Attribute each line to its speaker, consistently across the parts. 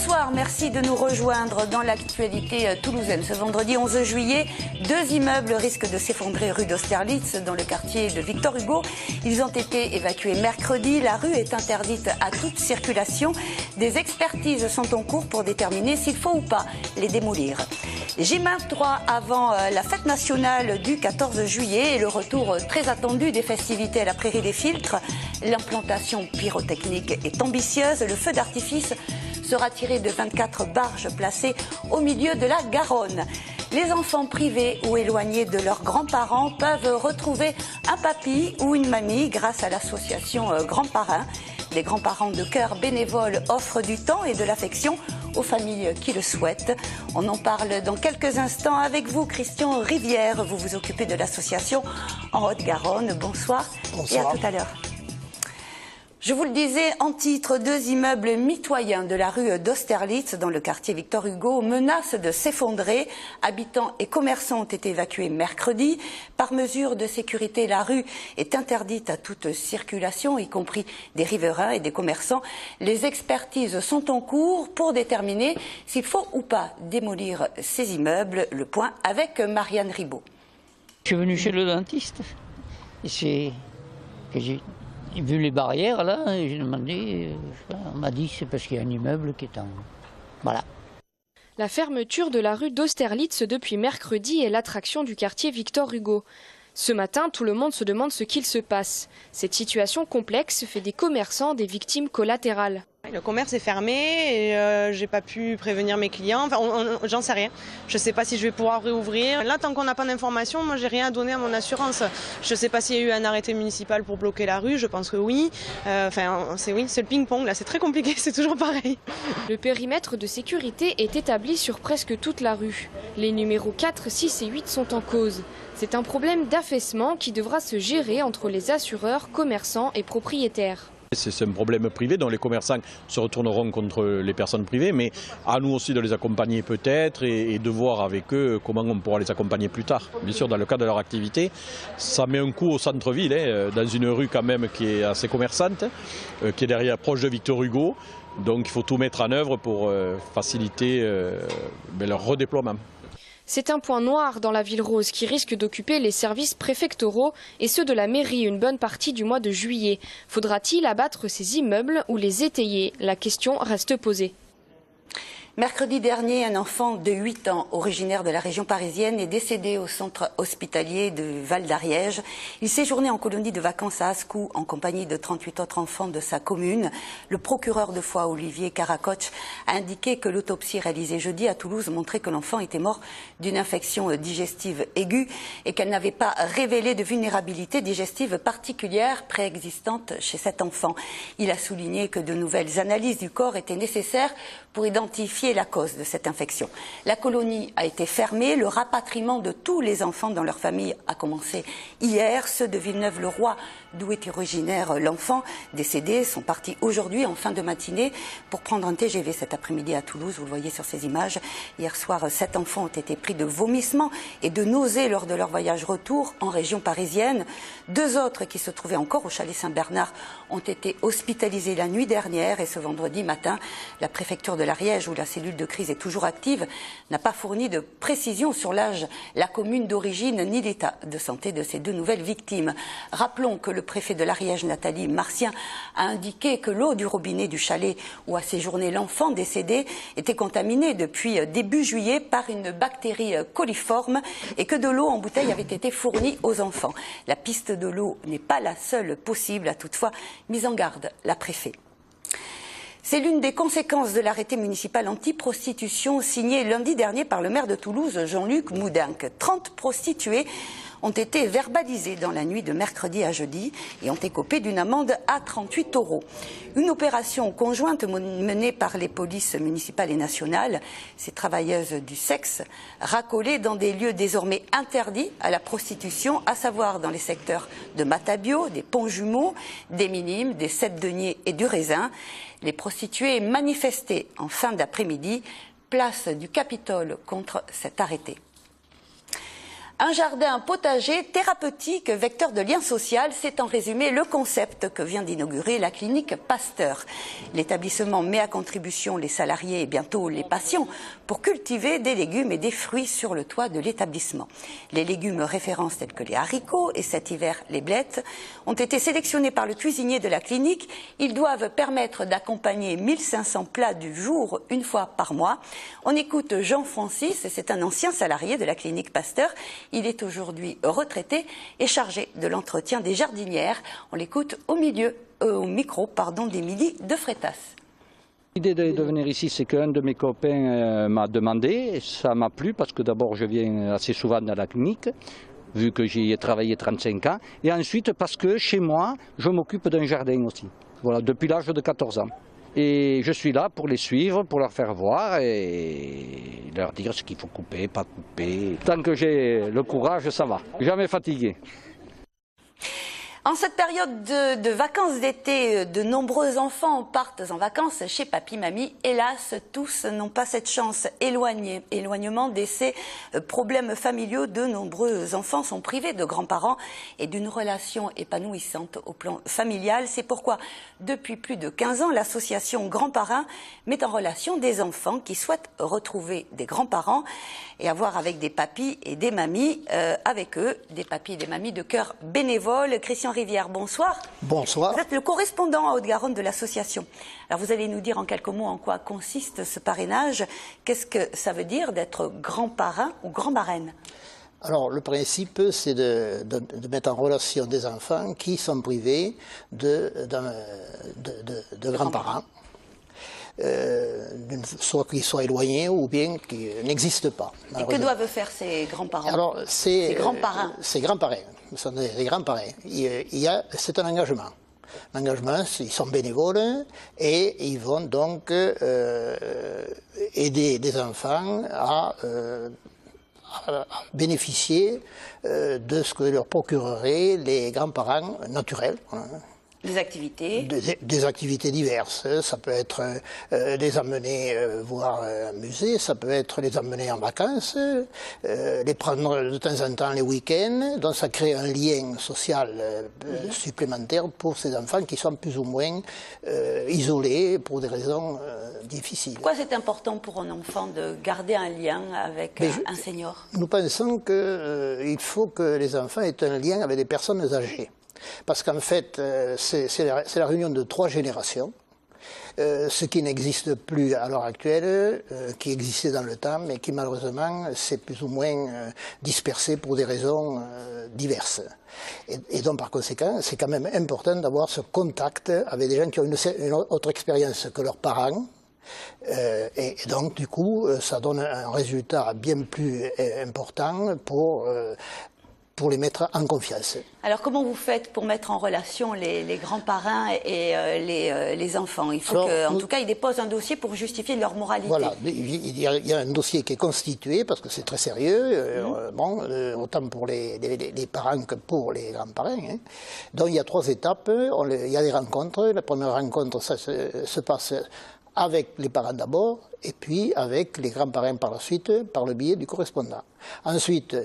Speaker 1: Bonsoir, merci de nous rejoindre dans l'actualité toulousaine. Ce vendredi 11 juillet, 2 immeubles risquent de s'effondrer rue d'Austerlitz dans le quartier de Victor Hugo. Ils ont été évacués mercredi. La rue est interdite à toute circulation. Des expertises sont en cours pour déterminer s'il faut ou pas les démolir. J-3 avant la fête nationale du 14 juillet et le retour très attendu des festivités à la Prairie des Filtres. L'implantation pyrotechnique est ambitieuse. Le feu d'artifice sera tiré de 24 barges placées au milieu de la Garonne. Les enfants privés ou éloignés de leurs grands-parents peuvent retrouver un papy ou une mamie grâce à l'association Grands Parrains. Les grands-parents de cœur bénévoles offrent du temps et de l'affection aux familles qui le souhaitent. On en parle dans quelques instants avec vous, Christian Rivière. Vous vous occupez de l'association en Haute-Garonne. Bonsoir. Et à tout à l'heure. Je vous le disais en titre, 2 immeubles mitoyens de la rue d'Austerlitz dans le quartier Victor Hugo menacent de s'effondrer. Habitants et commerçants ont été évacués mercredi. Par mesure de sécurité, la rue est interdite à toute circulation, y compris des riverains et des commerçants. Les expertises sont en cours pour déterminer s'il faut ou pas démolir ces immeubles. Le point avec Marianne Ribaud.
Speaker 2: Je suis venu chez le dentiste. J'ai vu les barrières là, et j'ai demandé, on m'a dit c'est parce qu'il y a un immeuble qui est en... Voilà.
Speaker 3: La fermeture de la rue d'Austerlitz depuis mercredi est l'attraction du quartier Victor Hugo. Ce matin, tout le monde se demande ce qu'il se passe. Cette situation complexe fait des commerçants des victimes collatérales.
Speaker 4: Le commerce est fermé et j'ai pas pu prévenir mes clients, enfin, j'en sais rien. Je sais pas si je vais pouvoir réouvrir. Là, tant qu'on n'a pas d'informations, moi j'ai rien à donner à mon assurance. Je sais pas s'il y a eu un arrêté municipal pour bloquer la rue, je pense que oui. C'est le ping-pong, là c'est très compliqué, c'est toujours pareil.
Speaker 3: Le périmètre de sécurité est établi sur presque toute la rue. Les numéros 4, 6 et 8 sont en cause. C'est un problème d'affaissement qui devra se gérer entre les assureurs, commerçants et propriétaires.
Speaker 5: C'est un problème privé dont les commerçants se retourneront contre les personnes privées, mais à nous aussi de les accompagner peut-être et de voir avec eux comment on pourra les accompagner plus tard. Bien sûr, dans le cadre de leur activité, ça met un coup au centre-ville, dans une rue quand même qui est assez commerçante, qui est derrière, proche de Victor Hugo. Donc il faut tout mettre en œuvre pour faciliter leur redéploiement.
Speaker 3: C'est un point noir dans la ville rose qui risque d'occuper les services préfectoraux et ceux de la mairie une bonne partie du mois de juillet. Faudra-t-il abattre ces immeubles ou les étayer? La question reste posée.
Speaker 1: Mercredi dernier, un enfant de 8 ans, originaire de la région parisienne, est décédé au centre hospitalier de Val d'Ariège. Il séjournait en colonie de vacances à Ascou en compagnie de 38 autres enfants de sa commune. Le procureur de Foix, Olivier Caracoche, a indiqué que l'autopsie réalisée jeudi à Toulouse montrait que l'enfant était mort d'une infection digestive aiguë et qu'elle n'avait pas révélé de vulnérabilité digestive particulière préexistante chez cet enfant. Il a souligné que de nouvelles analyses du corps étaient nécessaires pour identifier la cause de cette infection. La colonie a été fermée. Le rapatriement de tous les enfants dans leur famille a commencé hier. Ceux de Villeneuve-le-Roi, d'où est originaire l'enfant décédé, sont partis aujourd'hui en fin de matinée pour prendre un TGV cet après-midi à Toulouse. Vous le voyez sur ces images. Hier soir, 7 enfants ont été pris de vomissements et de nausées lors de leur voyage retour en région parisienne. 2 autres qui se trouvaient encore au chalet Saint-Bernard ont été hospitalisés la nuit dernière et ce vendredi matin, la préfecture de l'Ariège, où la cellule de crise est toujours active, n'a pas fourni de précision sur l'âge, la commune d'origine ni l'état de santé de ces 2 nouvelles victimes. Rappelons que le préfet de l'Ariège, Nathalie Marcien, a indiqué que l'eau du robinet du chalet où a séjourné l'enfant décédé était contaminée depuis début juillet par une bactérie coliforme et que de l'eau en bouteille avait été fournie aux enfants. La piste de l'eau n'est pas la seule possible, a toutefois mis en garde la préfet. C'est l'une des conséquences de l'arrêté municipal anti-prostitution signé lundi dernier par le maire de Toulouse, Jean-Luc Moudenc. 30 prostituées ont été verbalisées dans la nuit de mercredi à jeudi et ont écopé d'une amende à 38 €. Une opération conjointe menée par les polices municipales et nationales, ces travailleuses du sexe, racolées dans des lieux désormais interdits à la prostitution, à savoir dans les secteurs de Matabio, des Ponts-Jumeaux, des Minimes, des Sept-Deniers et du Raisin. Les prostituées manifestaient en fin d'après-midi, place du Capitole contre cet arrêté. Un jardin potager thérapeutique, vecteur de lien social, c'est en résumé le concept que vient d'inaugurer la clinique Pasteur. L'établissement met à contribution les salariés et bientôt les patients pour cultiver des légumes et des fruits sur le toit de l'établissement. Les légumes références tels que les haricots et cet hiver les blettes ont été sélectionnés par le cuisinier de la clinique. Ils doivent permettre d'accompagner 1500 plats du jour une fois par mois. On écoute Jean-Francis, c'est un ancien salarié de la clinique Pasteur. Il est aujourd'hui retraité et chargé de l'entretien des jardinières. On l'écoute au micro d'Émilie de Freitas.
Speaker 6: L'idée de venir ici, c'est qu'un de mes copains m'a demandé, et ça m'a plu parce que d'abord je viens assez souvent dans la clinique, vu que j'y ai travaillé 35 ans, et ensuite parce que chez moi, je m'occupe d'un jardin aussi, voilà, depuis l'âge de 14 ans. Et je suis là pour les suivre, pour leur faire voir et leur dire ce qu'il faut couper, pas couper. Tant que j'ai le courage, ça va. Jamais fatigué.
Speaker 1: En cette période de vacances d'été, de nombreux enfants partent en vacances chez papy-mamie. Hélas, tous n'ont pas cette chance. Éloignement, décès, problèmes familiaux, de nombreux enfants sont privés de grands-parents et d'une relation épanouissante au plan familial. C'est pourquoi, depuis plus de 15 ans, l'association Grands Parrains met en relation des enfants qui souhaitent retrouver des grands-parents et avoir avec des papis et des mamies, avec eux, des papis et des mamies de cœur bénévoles. Christian Rivière, bonsoir.
Speaker 7: Bonsoir.
Speaker 1: Vous êtes le correspondant à Haute-Garonne de l'association. Alors vous allez nous dire en quelques mots en quoi consiste ce parrainage. Qu'est-ce que ça veut dire d'être grand parrain ou grand marraine?
Speaker 7: Alors le principe, c'est de mettre en relation des enfants qui sont privés de grands-parents. Soit qu'ils soient éloignés ou bien qu'ils n'existent pas.
Speaker 1: Et que doivent faire ces grands-parents?
Speaker 7: Alors,
Speaker 1: ces grands-parrains.
Speaker 7: Ces grands-parrains, ce sont des grands-parrains. C'est un engagement. L'engagement, ils sont bénévoles et ils vont donc aider des enfants à bénéficier de ce que leur procureraient les grands-parents naturels.
Speaker 1: Des activités?
Speaker 7: Des activités diverses. Ça peut être les amener voir un musée, ça peut être les amener en vacances, les prendre de temps en temps les week-ends. Donc ça crée un lien social supplémentaire pour ces enfants qui sont plus ou moins isolés pour des raisons difficiles.
Speaker 1: Pourquoi c'est important pour un enfant de garder un lien avec un senior?
Speaker 7: Nous pensons qu'il faut que les enfants aient un lien avec des personnes âgées. Parce qu'en fait, c'est la réunion de 3 générations, ce qui n'existe plus à l'heure actuelle, qui existait dans le temps, mais qui malheureusement s'est plus ou moins dispersé pour des raisons diverses. Et donc par conséquent, c'est quand même important d'avoir ce contact avec des gens qui ont une autre expérience que leurs parents. Et donc du coup, ça donne un résultat bien plus important pour les mettre en confiance.
Speaker 1: Alors comment vous faites pour mettre en relation les grands parrains et les enfants? Il faut qu'en tout cas ils déposent un dossier pour justifier leur moralité.
Speaker 7: Voilà, il y a un dossier qui est constitué parce que c'est très sérieux, autant pour les parents que pour les grands-parents. Hein. Donc il y a 3 étapes, il y a des rencontres. La première rencontre, ça se passe avec les parents d'abord et puis avec les grands-parents par la suite, par le biais du correspondant. Ensuite,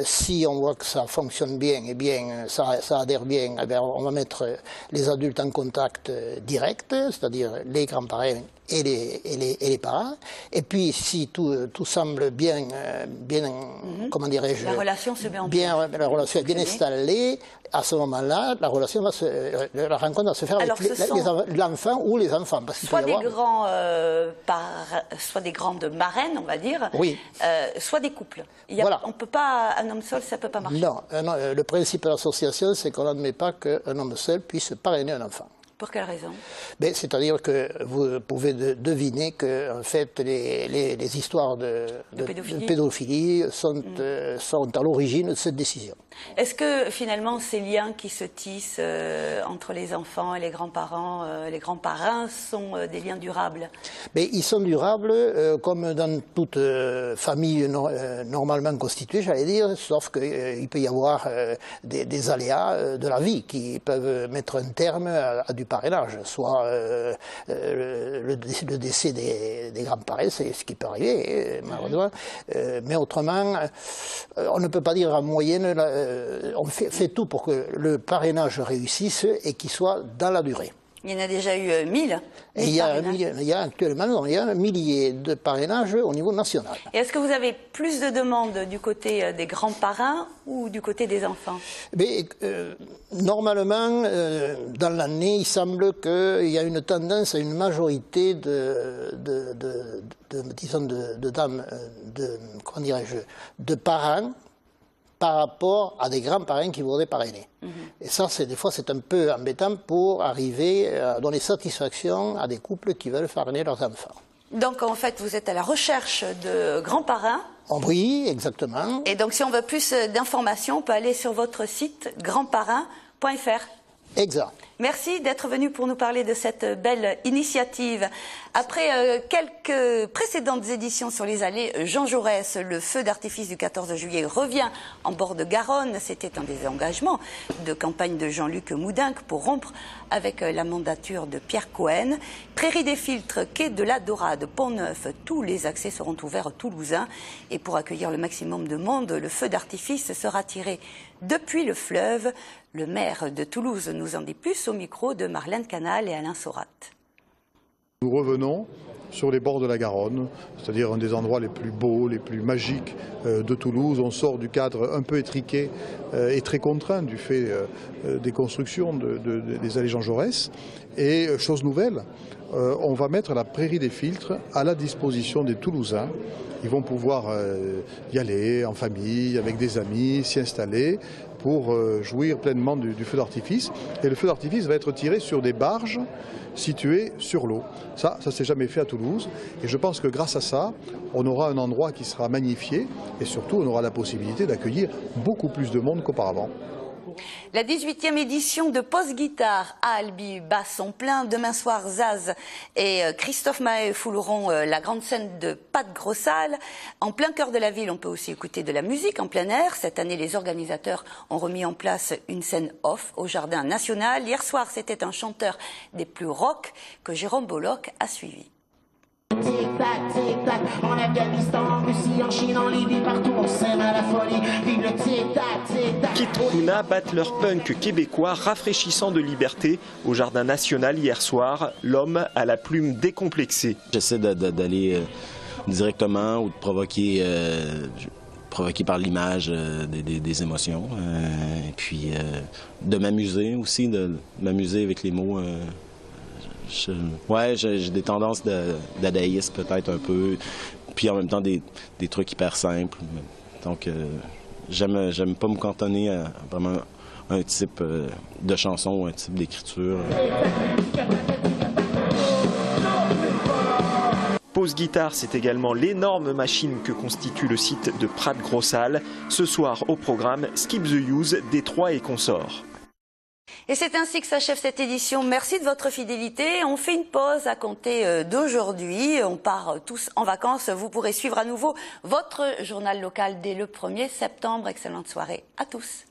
Speaker 7: si on voit que ça fonctionne bien, et bien ça adhère bien, eh bien, on va mettre les adultes en contact direct, c'est-à-dire les grands-parents et les parents. Et puis si tout semble bien, comment dirais-je,
Speaker 1: la relation se met en place.
Speaker 7: La relation est bien installée, à ce moment-là, la rencontre va se faire avec l'enfant ou les enfants. Parce
Speaker 1: soit des grandes marraines, on va dire,
Speaker 7: oui.
Speaker 1: Soit des couples.
Speaker 7: Voilà.
Speaker 1: On peut pas, un homme seul, ça peut pas marcher.
Speaker 7: Non, le principe de l'association, c'est qu'on n'admet pas qu'un homme seul puisse parrainer un enfant.
Speaker 1: Pour quelle raison?
Speaker 7: C'est-à-dire que vous pouvez deviner que en fait, les histoires de pédophilie sont à l'origine de cette décision.
Speaker 1: Est-ce que finalement ces liens qui se tissent entre les enfants et les grands-parents, les grands-parrains sont des liens durables?
Speaker 7: Ils sont durables comme dans toute famille normalement constituée, j'allais dire, sauf qu'il peut y avoir des aléas de la vie qui peuvent mettre un terme à du parrainage, soit le décès des grands-parents, c'est ce qui peut arriver, malheureusement. Mais autrement, on ne peut pas dire en moyenne, on fait tout pour que le parrainage réussisse et qu'il soit dans la durée.
Speaker 1: Il y en a déjà eu 1000.
Speaker 7: Et il y a actuellement un millier de parrainages au niveau national.
Speaker 1: Et est-ce que vous avez plus de demandes du côté des grands parrains ou du côté des enfants? Mais,
Speaker 7: normalement, dans l'année, il semble qu'il y a une tendance à une majorité de parents par rapport à des grands-parents qui voudraient parrainer. Et ça, des fois, c'est un peu embêtant pour arriver à donner satisfaction à des couples qui veulent parrainer leurs enfants.
Speaker 1: Donc, en fait, vous êtes à la recherche de grands-parrains?
Speaker 7: Oui, exactement.
Speaker 1: Et donc, si on veut plus d'informations, on peut aller sur votre site grandparrain.fr.
Speaker 7: Exact.
Speaker 1: Merci d'être venu pour nous parler de cette belle initiative. Après quelques précédentes éditions sur les allées Jean Jaurès, le feu d'artifice du 14 juillet revient en bord de Garonne. C'était un des engagements de campagne de Jean-Luc Moudenc pour rompre avec la mandature de Pierre Cohen. Prairie des Filtres, quai de la Dorade, Pont-Neuf, tous les accès seront ouverts aux Toulousains. Et pour accueillir le maximum de monde, le feu d'artifice sera tiré depuis le fleuve. Le maire de Toulouse nous en dit plus au micro de Marlène Canal et Alain Sorat.
Speaker 8: Nous revenons sur les bords de la Garonne, c'est-à-dire un des endroits les plus beaux, les plus magiques de Toulouse. On sort du cadre un peu étriqué et très contraint du fait des constructions des allées Jean Jaurès. Et chose nouvelle, on va mettre la Prairie des Filtres à la disposition des Toulousains. Ils vont pouvoir y aller en famille, avec des amis, s'y installer pour jouir pleinement du feu d'artifice. Et le feu d'artifice va être tiré sur des barges situées sur l'eau. Ça s'est jamais fait à Toulouse. Et je pense que grâce à ça, on aura un endroit qui sera magnifié et surtout on aura la possibilité d'accueillir beaucoup plus de monde qu'auparavant.
Speaker 1: La 18e édition de Post Guitare à Albi bat son plein. Demain soir, Zaz et Christophe Mahé fouleront la grande scène de Pat Grossal. En plein cœur de la ville, on peut aussi écouter de la musique en plein air. Cette année, les organisateurs ont remis en place une scène off au Jardin National. Hier soir, c'était un chanteur des plus rock que Jérôme Bollock a suivi.
Speaker 9: Tic-tac, tic-tac, en Afghanistan, en Russie, en Chine, en Libye, partout on s'aime à la folie. Vive le tic-tac, tic-tac.
Speaker 10: Kid Kuna battent leur punk québécois rafraîchissant de liberté au Jardin National hier soir, l'homme à la plume décomplexée.
Speaker 11: J'essaie d'aller directement ou de provoquer par l'image des émotions, et puis de m'amuser aussi, de m'amuser avec les mots. J'ai des tendances dadaïsme peut-être un peu, puis en même temps des trucs hyper simples. Donc j'aime pas me cantonner à vraiment un type de chanson ou un type d'écriture.
Speaker 10: Pause Guitare, c'est également l'énorme machine que constitue le site de Prat Grossal. Ce soir au programme Skip the Use, Détroit et consorts.
Speaker 1: Et c'est ainsi que s'achève cette édition. Merci de votre fidélité. On fait une pause à compter d'aujourd'hui. On part tous en vacances. Vous pourrez suivre à nouveau votre journal local dès le 1er septembre. Excellente soirée à tous.